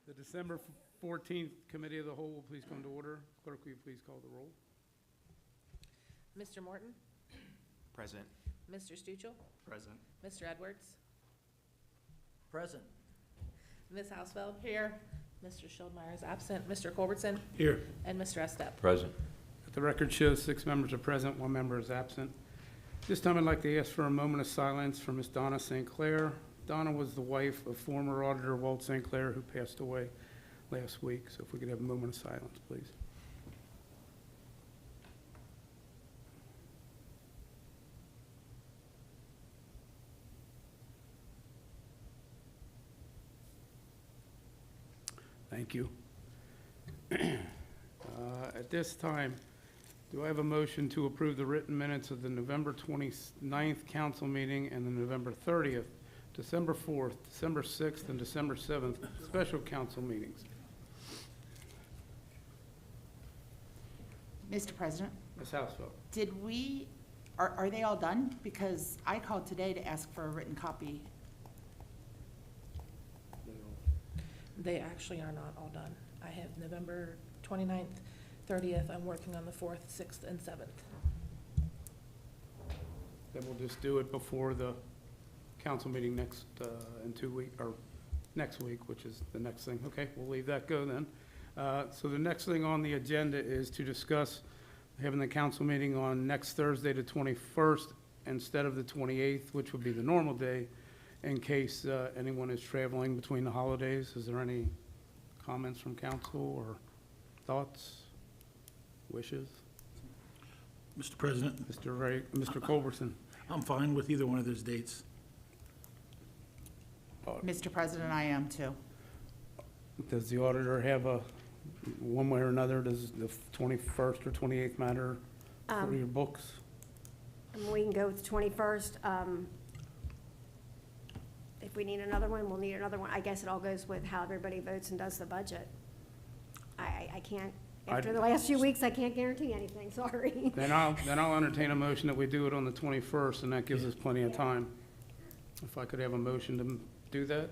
The December 14th Committee of the Whole will please come to order. Clerk, will you please call the roll? Mr. Morton? Present. Mr. Stuchel? Present. Mr. Edwards? Present. Ms. Hausfeld? Here. Mr. Schildmeyer is absent. Mr. Culbertson? Here. And Mr. Estep? Present. The record shows 6 members are present, 1 member is absent. This time I'd like to ask for a moment of silence for Ms. Donna St. Clair. Donna was the wife of former Auditor Walt St. Clair, who passed away last week. So if we could have a moment of silence, please. Thank you. At this time, do I have a motion to approve the written minutes of the November 29th council meeting and the November 30th, December 4th, December 6th, and December 7th special council meetings? Mr. President, Ms. Hausfeld. did we, are they all done? Because I called today to ask for a written copy. They actually are not all done. I have November 29th, 30th. I'm working on the 4th, 6th, and 7th. Then we'll just do it before the council meeting next, in 2 weeks, or next week, which is the next thing. Okay, we'll leave that go then. So the next thing on the agenda is to discuss having the council meeting on next Thursday, the 21st, instead of the 28th, which would be the normal day, in case anyone is traveling between the holidays. Is there any comments from council or thoughts, wishes? Mr. President, Mr. Culbertson? I'm fine with either one of those dates. Mr. President, I am too. Does the auditor have a, one way or another, does the 21st or 28th matter for your books? We can go with the 21st. If we need another one, we'll need another one. I guess it all goes with how everybody votes and does the budget. I can't, after the last few weeks, I can't guarantee anything, sorry. Then I'll entertain a motion that we do it on the 21st, and that gives us plenty of time. If I could have a motion to do that?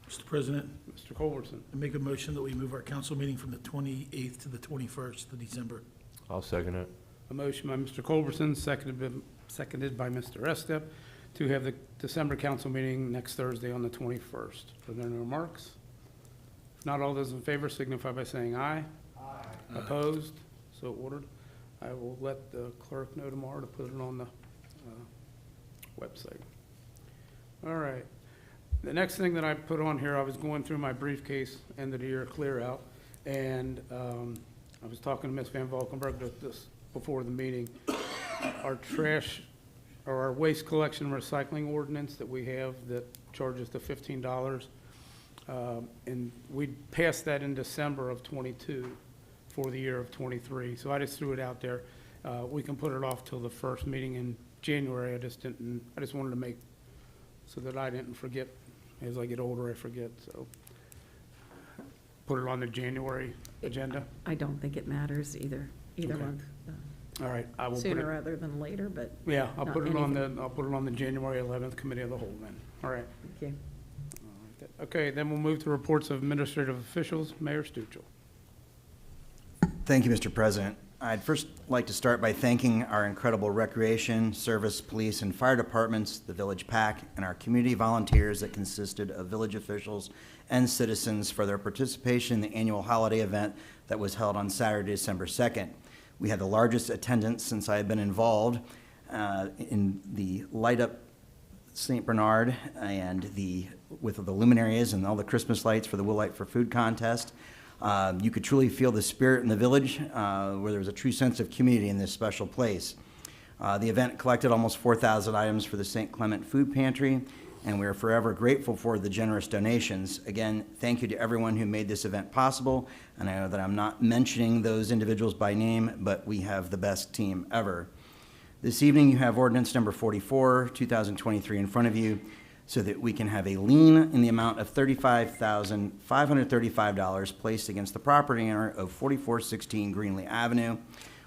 Mr. President, Mr. Culbertson? I make a motion that we move our council meeting from the 28th to the 21st of December. I'll second it. A motion by Mr. Culbertson, seconded by Mr. Estep, to have the December council meeting next Thursday on the 21st. Are there no remarks? If not, all those in favor signify by saying aye. Aye. Opposed? So ordered. I will let the clerk know tomorrow to put it on the website. All right. The next thing that I put on here, I was going through my briefcase, end of the year clear out, and I was talking to Ms. Van Valkenburg this before the meeting. Our trash, or our waste collection and recycling ordinance that we have that charges the $15, and we passed that in December of '22 for the year of '23. So I just threw it out there. We can put it off till the first meeting in January. I just wanted to make so that I didn't forget. As I get older, I forget, so put it on the January agenda. I don't think it matters either Okay. month. All right, I will put Sooner it, rather than later, but yeah, I'll not put it on anything. I'll put it on the January 11th Committee of the Whole then. All right. okay. Okay, then we'll move to reports of administrative officials. Mayor Stuchel. Thank you, Mr. President. I'd first like to start by thanking our incredible recreation, service, police, and fire departments, the Village PAC, and our community volunteers that consisted of village officials and citizens for their participation in the annual holiday event that was held on Saturday, December 2nd. We had the largest attendance since I have been involved in the Light Up St. Bernard and with the luminaries and all the Christmas lights for the Will Light for Food contest. You could truly feel the spirit in the village, where there was a true sense of community in this special place. The event collected almost 4,000 items for the St. Clement Food Pantry, and we are forever grateful for the generous donations. Again, thank you to everyone who made this event possible, and I know that I'm not mentioning those individuals by name, but we have the best team ever. This evening, you have ordinance number 44, 2023 in front of you, so that we can have a lien in the amount of $35,535 placed against the property owner of 4416 Greenlee Avenue.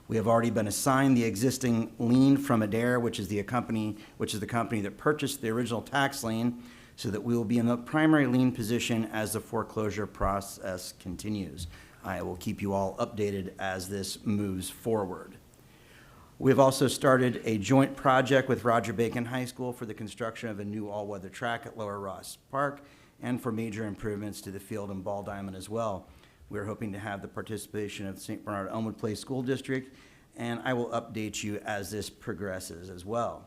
We have already been assigned the existing lien from Adair, which is the company that purchased the original tax lien. so that we will be in the primary lien position as the foreclosure process continues. I will keep you all updated as this moves forward. We've also started a joint project with Roger Bacon High School for the construction of a new all-weather track at Lower Ross Park and for major improvements to the field and ball diamond as well. We're hoping to have the participation of St. Bernard Elmwood Place School District, and I will update you as this progresses as well.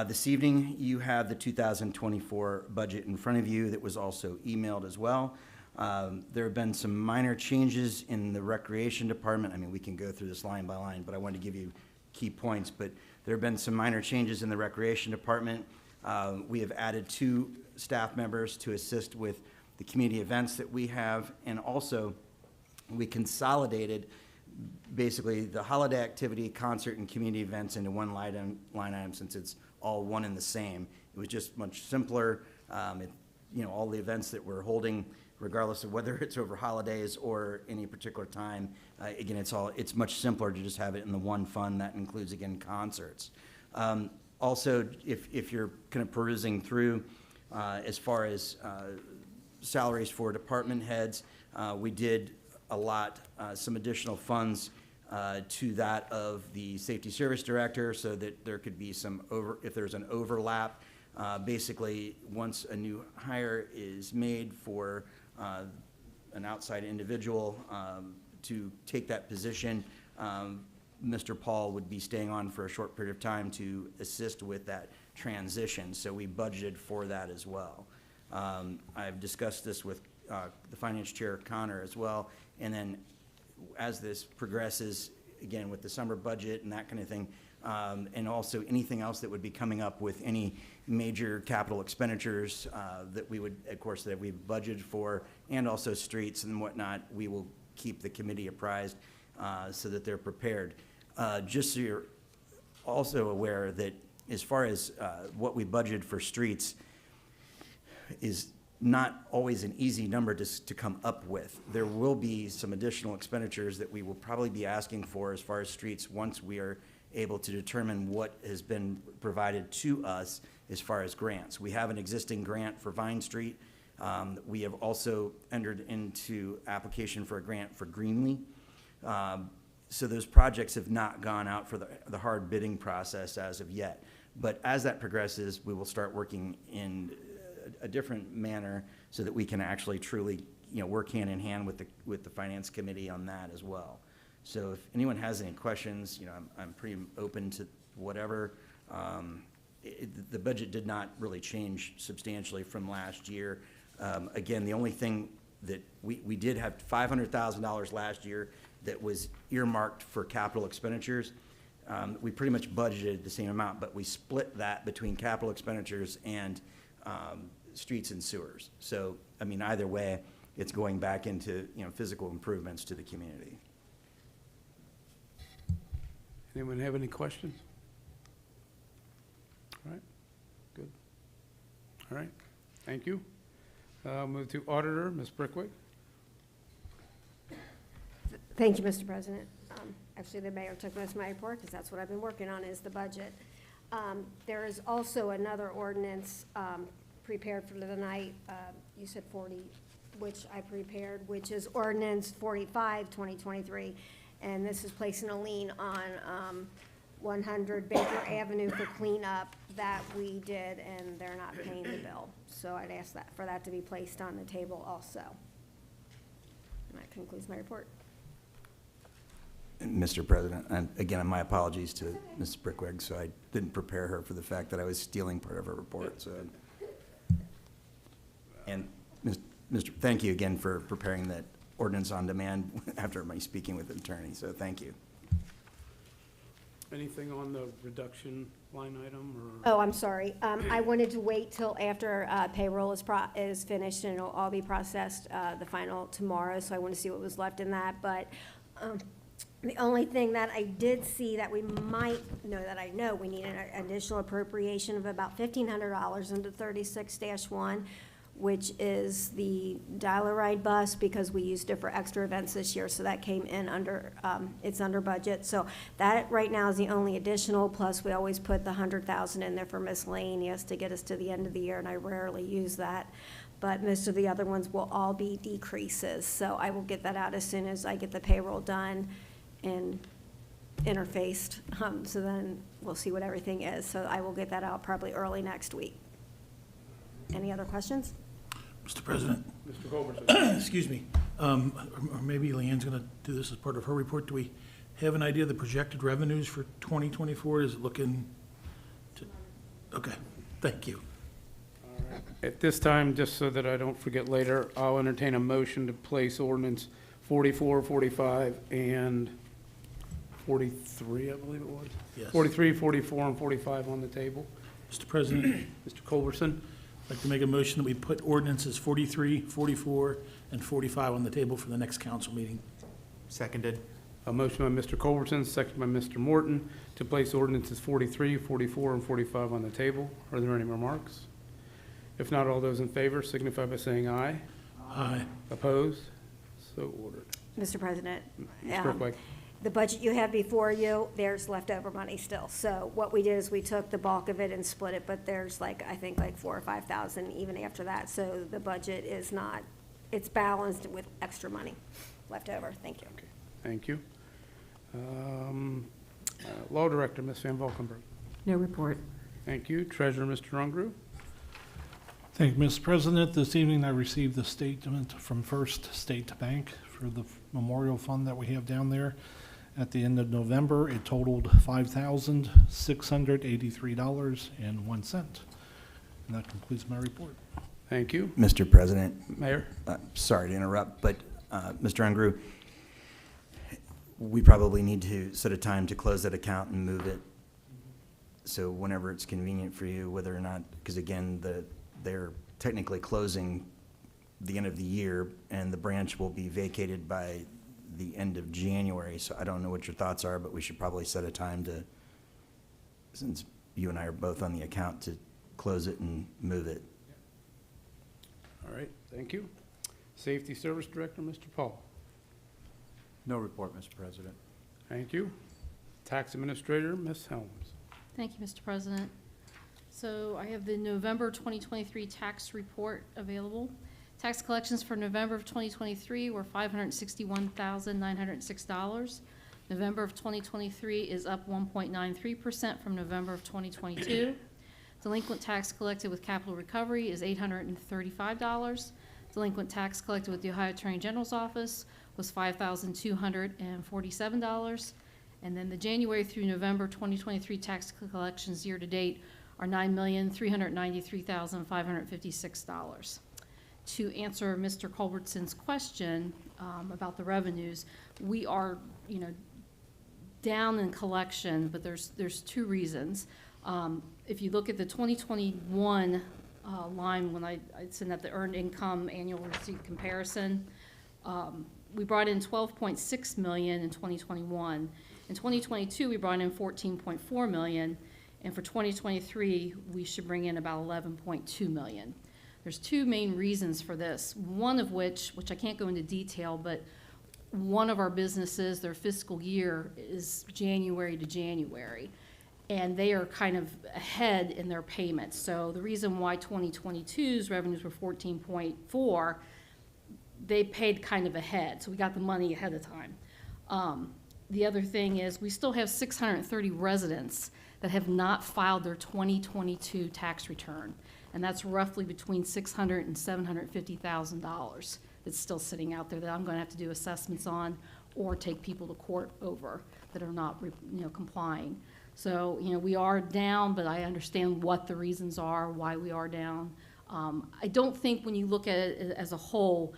This evening, you have the 2024 budget in front of you that was also emailed as well. There have been some minor changes in the recreation department. I mean, we can go through this line by line, but I wanted to give you key points. But there have been some minor changes in the recreation department. We have added 2 staff members to assist with the community events that we have, and also we consolidated basically the holiday activity, concert, and community events into one line item since it's all one and the same. It was just much simpler. All the events that we're holding, regardless of whether it's over holidays or any particular time, again, it's much simpler to just have it in the one fund. That includes, again, concerts. Also, if you're kind of perusing through, as far as salaries for department heads, we did allot some additional funds to that of the safety service director so that there could be if there's an overlap. Basically, once a new hire is made for an outside individual to take that position, Mr. Paul would be staying on for a short period of time to assist with that transition. So we budgeted for that as well. I've discussed this with the finance chair, Connor, as well. And then as this progresses, again, with the summer budget and that kind of thing, and also anything else that would be coming up with any major capital expenditures that we would, of course, that we've budgeted for, and also streets and whatnot, we will keep the committee apprised so that they're prepared. Just so you're also aware that as far as what we budgeted for streets is not always an easy number to come up with. There will be some additional expenditures that we will probably be asking for as far as streets once we are able to determine what has been provided to us as far as grants. We have an existing grant for Vine Street. We have also entered into application for a grant for Greenlee. So those projects have not gone out for the hard bidding process as of yet. But as that progresses, we will start working in a different manner so that we can actually truly, work hand in hand with the finance committee on that as well. So if anyone has any questions, I'm pretty open to whatever. The budget did not really change substantially from last year. Again, the only thing that we did have $500,000 last year that was earmarked for capital expenditures. We pretty much budgeted the same amount, but we split that between capital expenditures and streets and sewers. So, either way, it's going back into, physical improvements to the community. Anyone have any questions? All right, good. All right, thank you. Move to auditor, Ms. Brickwick. Thank you, Mr. President. Actually, the mayor took most of my report because that's what I've been working on is the budget. There is also another ordinance prepared for tonight. You said 40, which I prepared, which is ordinance 45, 2023. And this is placing a lien on 100 Baker Avenue for cleanup that we did, and they're not paying the bill. So I'd ask for that to be placed on the table also. And that concludes my report. Mr. President, and again, my apologies to Ms. Brickwig, so I didn't prepare her for the fact that I was stealing part of her report, so. And, Mr. Thank you again for preparing that ordinance on demand after my speaking with the attorney, so thank you. Anything on the reduction line item, or? Oh, I'm sorry. I wanted to wait till after payroll is finished, and it'll all be processed, the final tomorrow, so I want to see what was left in that. But the only thing that I did see that we might know we need an additional appropriation of about $1,500 into 36-1, which is the dial-a-ride bus, because we used it for extra events this year, so that came in under, it's under budget. So that right now is the only additional, plus we always put the 100,000 in there for miscellaneous to get us to the end of the year, and I rarely use that. But most of the other ones will all be decreases, so I will get that out as soon as I get the payroll done and interfaced, so then we'll see what everything is. So I will get that out probably early next week. Any other questions? Mr. President, Mr. Culbertson. excuse me, or maybe Leanne's going to do this as part of her report. Do we have an idea of the projected revenues for 2024? Is it looking to, okay, thank you. At this time, just so that I don't forget later, I'll entertain a motion to place ordinance 44, 45, and 43, I believe it was? Yes. 43, 44, and 45 on the table. Mr. President, Mr. Culbertson, I'd like to make a motion that we put ordinances 43, 44, and 45 on the table for the next council meeting. Seconded. a motion by Mr. Culbertson, second by Mr. Morton, to place ordinances 43, 44, and 45 on the table. Are there any remarks? If not, all those in favor signify by saying aye. Aye. Opposed? So ordered. Mr. President, Ms. Brooklight. the budget you have before you, there's leftover money still. So what we did is we took the bulk of it and split it, but there's like, I think like 4,000 or 5,000 even after that. So the budget is not, it's balanced with extra money left over. Thank you. Okay, thank you. Law Director, Ms. Van Valkenburg. No report. Thank you. Treasurer, Mr. Ungeru. Thank you, Mr. President. This evening, I received a statement from First State Bank for the memorial fund that we have down there. At the end of November, it totaled $5,683.01. And that concludes my report. Thank you. Mr. President, Mayor? sorry to interrupt, but Mr. Ungeru, we probably need to set a time to close that account and move it. So whenever it's convenient for you, whether or not, because again, they're technically closing the end of the year, and the branch will be vacated by the end of January. So I don't know what your thoughts are, but we should probably set a time to, since you and I are both on the account, to close it and move it. All right, thank you. Safety Service Director, Mr. Paul. No report, Mr. President. Thank you. Tax Administrator, Ms. Helms. Thank you, Mr. President. So I have the November 2023 tax report available. Tax collections for November of 2023 were $561,906. November of 2023 is up 1.93% from November of 2022. Delinquent tax collected with capital recovery is $835. Delinquent tax collected with the Ohio Attorney General's office was $5,247. And then the January through November 2023 tax collections year-to-date are $9,393,556. To answer Mr. Culbertson's question about the revenues, we are, down in collection, but there's two reasons. If you look at the 2021 line, when I sent out the earned income annual receipt comparison, we brought in $12.6 million in 2021. In 2022, we brought in $14.4 million, and for 2023, we should bring in about $11.2 million. There's two main reasons for this, one of which I can't go into detail, but one of our businesses, their fiscal year is January to January, and they are kind of ahead in their payments. So the reason why 2022's revenues were 14.4, they paid kind of ahead, so we got the money ahead of time. The other thing is we still have 630 residents that have not filed their 2022 tax return, and that's roughly between $600,000 and $750,000 that's still sitting out there that I'm going to have to do assessments on or take people to court over that are not, complying. So, we are down, but I understand what the reasons are, why we are down. I don't think when you look at it as a whole,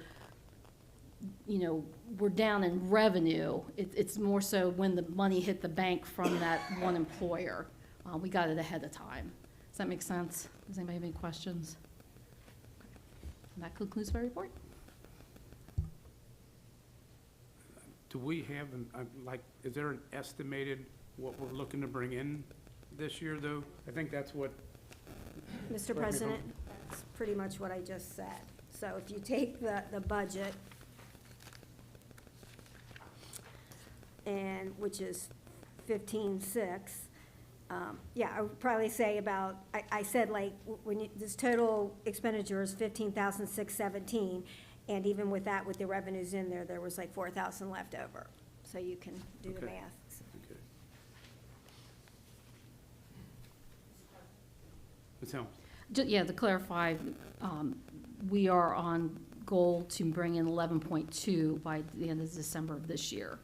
we're down in revenue. It's more so when the money hit the bank from that one employer. We got it ahead of time. Does that make sense? Does anybody have any questions? And that concludes my report. Do we have, is there an estimated what we're looking to bring in this year, though? I think that's what, Mr. Correct me if I'm- President, pretty much what I just said. So if you take the budget, and, which is 15,600, yeah, I would probably say about, I said like, when you, this total expenditure is 15,617, and even with that, with the revenues in there, there was like 4,000 left over. So you can do the Okay. math. Okay. Ms. Helms? Yeah, to clarify, we are on goal to bring in 11.2 by the end of December of this year.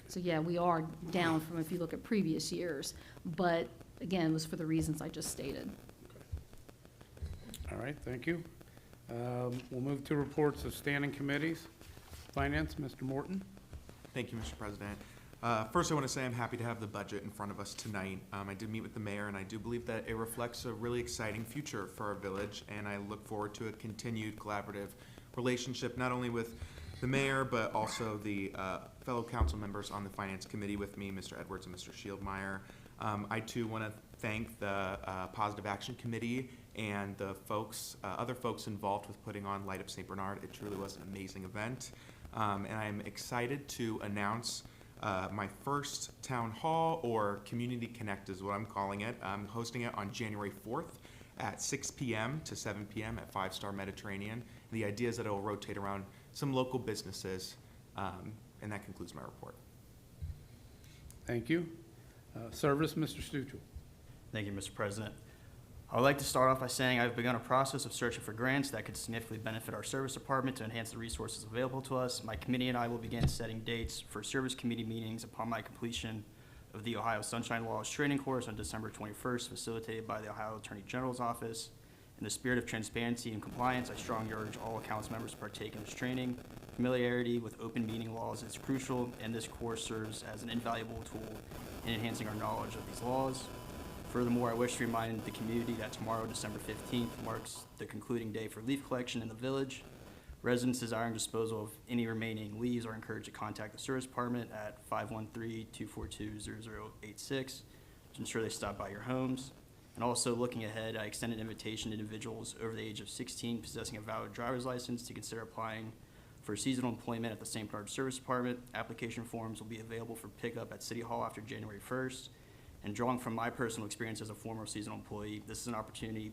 So yeah, we are down from if you look at previous years, but again, it was for the reasons I just stated. All right, thank you. We'll move to reports of standing committees. Finance, Mr. Morton. Thank you, Mr. President. First, I want to say I'm happy to have the budget in front of us tonight. I did meet with the mayor, and I do believe that it reflects a really exciting future for our village, and I look forward to a continued collaborative relationship, not only with the mayor, but also the fellow council members on the Finance Committee with me, Mr. Edwards and Mr. Shieldmeyer. I, too, want to thank the Positive Action Committee and the folks, other folks involved with putting on Light Up St. Bernard. It truly was an amazing event. And I'm excited to announce my first town hall, or Community Connect is what I'm calling it. I'm hosting it on January 4th at 6 p.m. to 7 p.m. at 5 Star Mediterranean. The idea is that it will rotate around some local businesses, and that concludes my report. Thank you. Service, Mr. Stuchel. Thank you, Mr. President. I would like to start off by saying I've begun a process of searching for grants that could significantly benefit our service department to enhance the resources available to us. My committee and I will begin setting dates for service committee meetings upon my completion of the Ohio Sunshine Laws training course on December 21st, facilitated by the Ohio Attorney General's Office. In the spirit of transparency and compliance, I strongly urge all council members to partake in this training. Familiarity with open meeting laws is crucial, and this course serves as an invaluable tool in enhancing our knowledge of these laws. Furthermore, I wish to remind the community that tomorrow, December 15th, marks the concluding day for leaf collection in the village. Residents desiring disposal of any remaining leaves are encouraged to contact the service department at 513-242-0086 to ensure they stop by your homes. And also, looking ahead, I extend an invitation to individuals over the age of 16 possessing a valid driver's license to consider applying for seasonal employment at the St. Bernard Service Department. Application forms will be available for pickup at City Hall after January 1st. And drawing from my personal experience as a former seasonal employee, this is an opportunity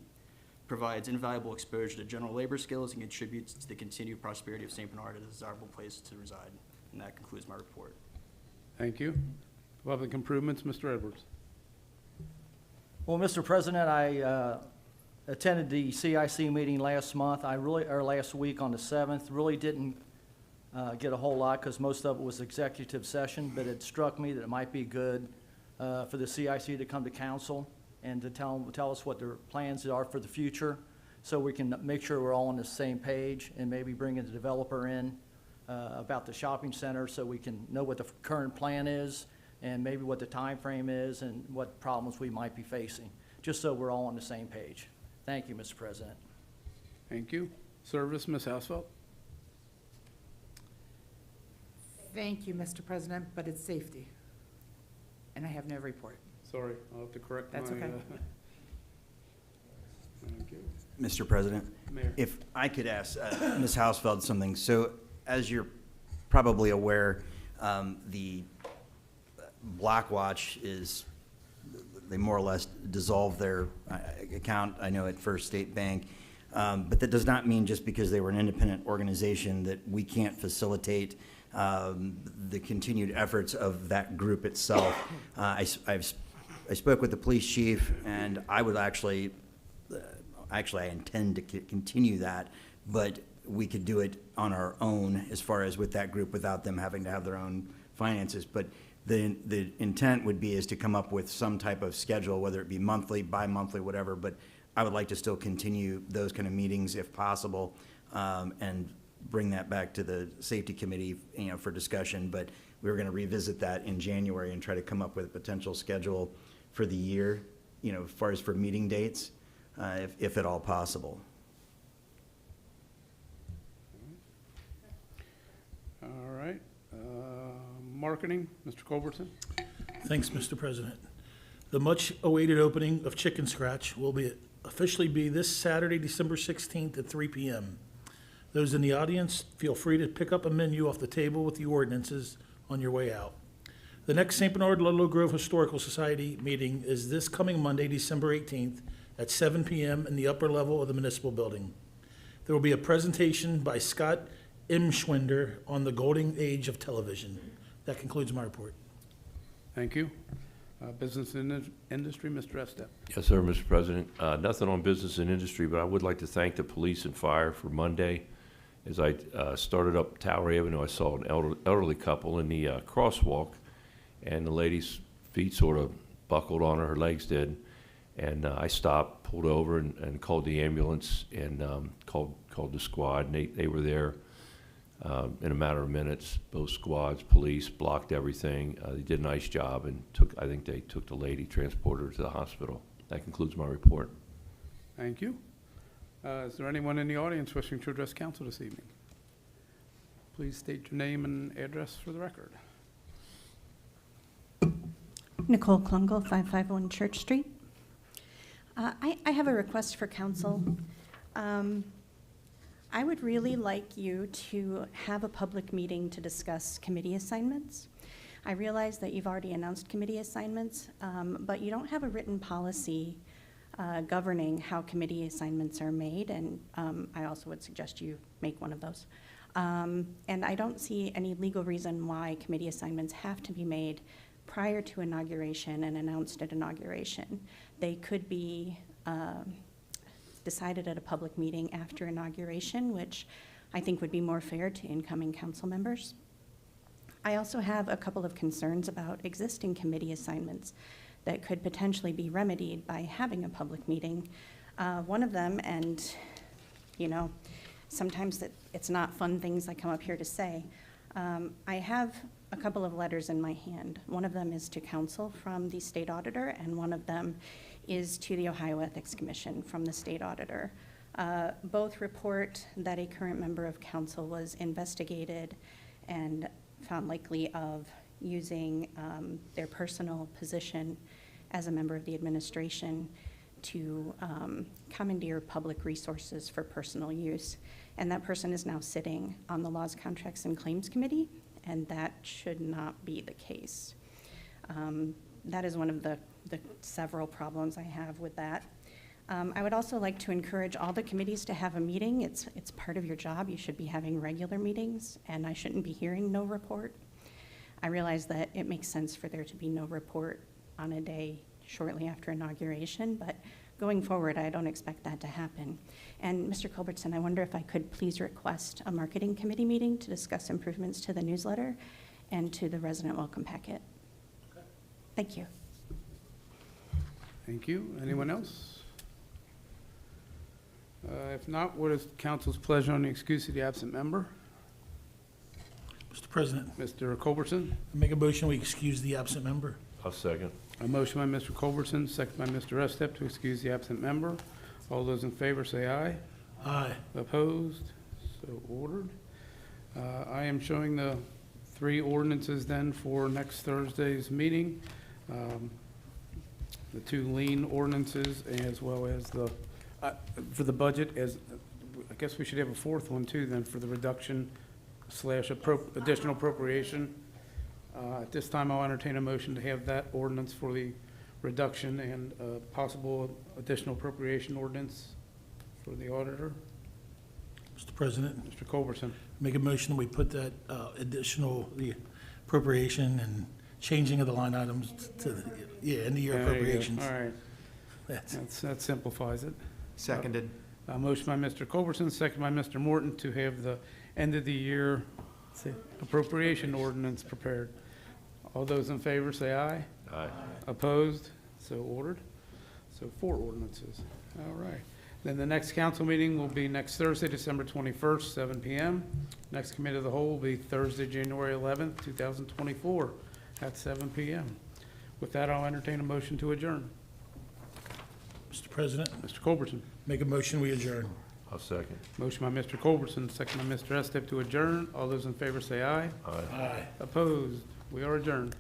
provides invaluable exposure to general labor skills and contributes to the continued prosperity of St. Bernard as a desirable place to reside. And that concludes my report. Thank you. Public improvements, Mr. Edwards. Well, Mr. President, I attended the CIC meeting last month. Or last week on the 7th. Really didn't get a whole lot because most of it was executive session, but it struck me that it might be good for the CIC to come to council and to tell us what their plans are for the future, so we can make sure we're all on the same page, and maybe bringing the developer in about the shopping center so we can know what the current plan is and maybe what the time frame is and what problems we might be facing, just so we're all on the same page. Thank you, Mr. President. Thank you. Service, Ms. Hausfeld. Thank you, Mr. President, but it's safety. And I have no report. Sorry, I'll have to correct my. That's okay. Thank you. Mr. President, Mayor. if I could ask Ms. Hausfeld something. So as you're probably aware, the Blackwatch is, they more or less dissolved their account, I know, at First State Bank. But that does not mean just because they were an independent organization that we can't facilitate the continued efforts of that group itself. I spoke with the police chief, and I would actually I intend to continue that, but we could do it on our own as far as with that group without them having to have their own finances. But the intent would be is to come up with some type of schedule, whether it be monthly, bi-monthly, whatever, but I would like to still continue those kind of meetings if possible, and bring that back to the safety committee, for discussion. But we were going to revisit that in January and try to come up with a potential schedule for the year, as far as for meeting dates, if at all possible. All right. Marketing, Mr. Culbertson. Thanks, Mr. President. The much-awaited opening of Chicken Scratch will be officially be this Saturday, December 16th at 3 p.m. Those in the audience, feel free to pick up a menu off the table with the ordinances on your way out. The next St. Bernard Ludlow Grove Historical Society meeting is this coming Monday, December 18th at 7 p.m. in the upper level of the municipal building. There will be a presentation by Scott Imschwinder on the golden age of television. That concludes my report. Thank you. Business and Industry, Mr. Estep. Yes, sir, Mr. President. Nothing on business and industry, but I would like to thank the police and fire for Monday. As I started up Tower Avenue, I saw an elderly couple in the crosswalk, and the lady's feet sort of buckled on her, her legs did. And I stopped, pulled over, and called the ambulance and called the squad, and they were there in a matter of minutes. Both squads, police, blocked everything. They did a nice job and I think they took the lady, transported her to the hospital. That concludes my report. Thank you. Is there anyone in the audience wishing to address council this evening? Please state your name and address for the record. Nicole Klungel, 551 Church Street. I have a request for council. I would really like you to have a public meeting to discuss committee assignments. I realize that you've already announced committee assignments, but you don't have a written policy governing how committee assignments are made, and I also would suggest you make one of those. And I don't see any legal reason why committee assignments have to be made prior to inauguration and announced at inauguration. They could be decided at a public meeting after inauguration, which I think would be more fair to incoming council members. I also have a couple of concerns about existing committee assignments that could potentially be remedied by having a public meeting. One of them, and you know, sometimes it's not fun things I come up here to say, I have a couple of letters in my hand. One of them is to council from the state auditor, and one of them is to the Ohio Ethics Commission from the state auditor. Both report that a current member of council was investigated and found likely of using their personal position as a member of the administration to commandeer public resources for personal use. And that person is now sitting on the Laws, Contracts, and Claims Committee, and that should not be the case. That is one of the several problems I have with that. I would also like to encourage all the committees to have a meeting. It's part of your job. You should be having regular meetings, and I shouldn't be hearing no report. I realize that it makes sense for there to be no report on a day shortly after inauguration, but going forward, I don't expect that to happen. And Mr. Culbertson, I wonder if I could please request a marketing committee meeting to discuss improvements to the newsletter and to the resident welcome packet. Okay. Thank you. Thank you. Anyone else? If not, what is council's pleasure on the excuse of the absent member? Mr. President, Mr. Culbertson? I make a motion we excuse the absent member. I'll second. A motion by Mr. Culbertson, second by Mr. Estep to excuse the absent member. All those in favor say aye. Aye. Opposed? So ordered. I am showing the 3 ordinances then for next Thursday's meeting. The 2 lien ordinances as well as the, for the budget, as I guess we should have a 4th one too then for the reduction / additional appropriation. At this time, I'll entertain a motion to have that ordinance for the reduction and possible additional appropriation ordinance for the auditor. Mr. President, Mr. Culbertson. make a motion we put that additional, the appropriation and changing of the line items to the end of year There you go. appropriations. All right, That's that simplifies it. Seconded. Motion by Mr. Culbertson, second by Mr. Morton to have the end of the year appropriation ordinance prepared. All those in favor say aye. Aye. Opposed? So ordered. So 4 ordinances. All right. Then the next council meeting will be next Thursday, December 21st, 7 p.m. Next committee of the whole will be Thursday, January 11th, 2024 at 7 p.m. With that, I'll entertain a motion to adjourn. Mr. President, Mr. Culbertson. make a motion we adjourn. I'll second. Motion by Mr. Culbertson, second by Mr. Estep to adjourn. All those in favor say aye. Aye. Aye. Opposed? We are adjourned.